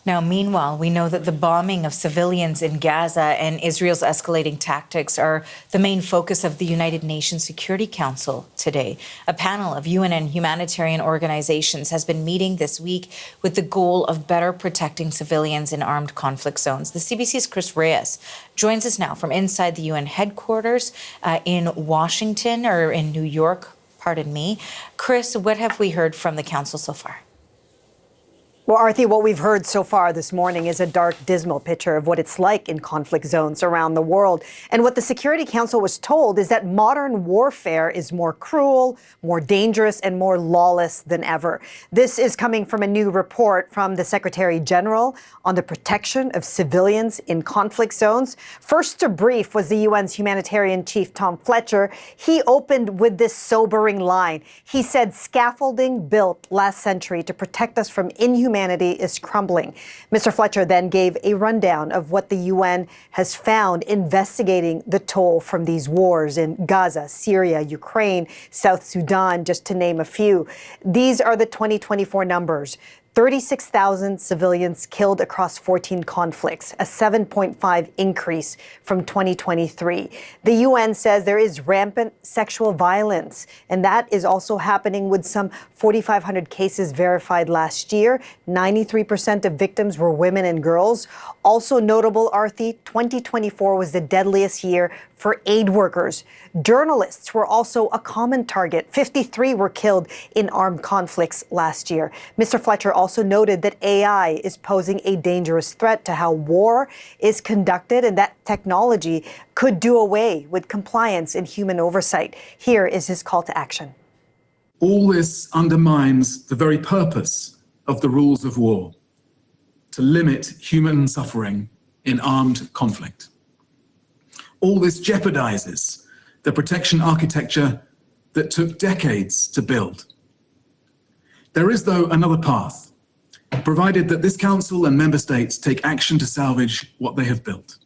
Now, meanwhile, we know that the bombing of civilians in Gaza and Israel's escalating tactics are the main focus of the United Nations Security Council today. A panel of UN and humanitarian organizations has been meeting this week with the goal of better protecting civilians in armed conflict zones. The CBC's Chris Reyes joins us now from inside the UN headquarters in Washington, or in New York, pardon me. Chris, what have we heard from the council so far? Well, Arthi, what we've heard so far this morning is a dark, dismal picture of what it's like in conflict zones around the world. And what the Security Council was told is that modern warfare is more cruel, more dangerous, and more lawless than ever. This is coming from a new report from the Secretary-General on the protection of civilians in conflict zones. First to brief was the UN's humanitarian chief, Tom Fletcher. He opened with this sobering line. He said, "Scaffolding built last century to protect us from inhumanity is crumbling." Mr. Fletcher then gave a rundown of what the UN has found investigating the toll from these wars in Gaza, Syria, Ukraine, South Sudan, just to name a few. These are the 2024 numbers. 36,000 civilians killed across 14 conflicts, a 7.5 increase from 2023. The UN says there is rampant sexual violence, and that is also happening with some 4,500 cases verified last year. 93% of victims were women and girls. Also notable, Arthi, 2024 was the deadliest year for aid workers. Journalists were also a common target. 53 were killed in armed conflicts last year. Mr. Fletcher also noted that AI is posing a dangerous threat to how war is conducted, and that technology could do away with compliance and human oversight. Here is his call to action. All this undermines the very purpose of the rules of war: to limit human suffering in armed conflict. All this jeopardizes the protection architecture that took decades to build. There is, though, another path, provided that this Council and Member States take action to salvage what they have built.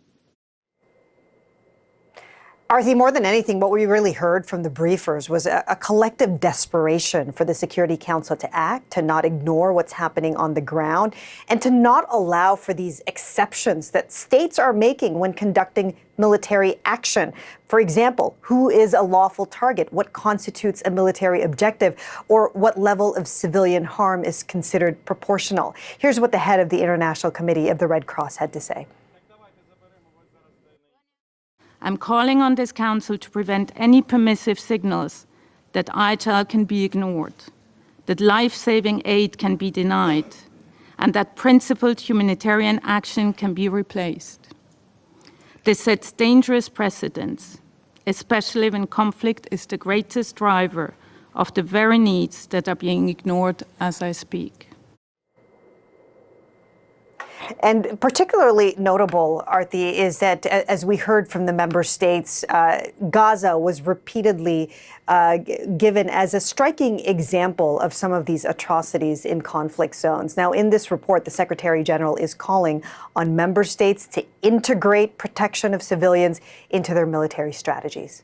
Arthi, more than anything, what we really heard from the briefers was a collective desperation for the Security Council to act, to not ignore what's happening on the ground, and to not allow for these exceptions that states are making when conducting military action. For example, who is a lawful target? What constitutes a military objective? Or what level of civilian harm is considered proportional? Here's what the head of the International Committee of the Red Cross had to say. I'm calling on this Council to prevent any permissive signals that IHL can be ignored, that life-saving aid can be denied, and that principled humanitarian action can be replaced. This sets dangerous precedents, especially when conflict is the greatest driver of the very needs that are being ignored as I speak. And particularly notable, Arthi, is that, as we heard from the member states, Gaza was repeatedly given as a striking example of some of these atrocities in conflict zones. Now, in this report, the Secretary-General is calling on member states to integrate protection of civilians into their military strategies.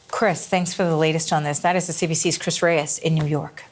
Chris, thanks for the latest on this. That is the CBC's Chris Reyes in New York.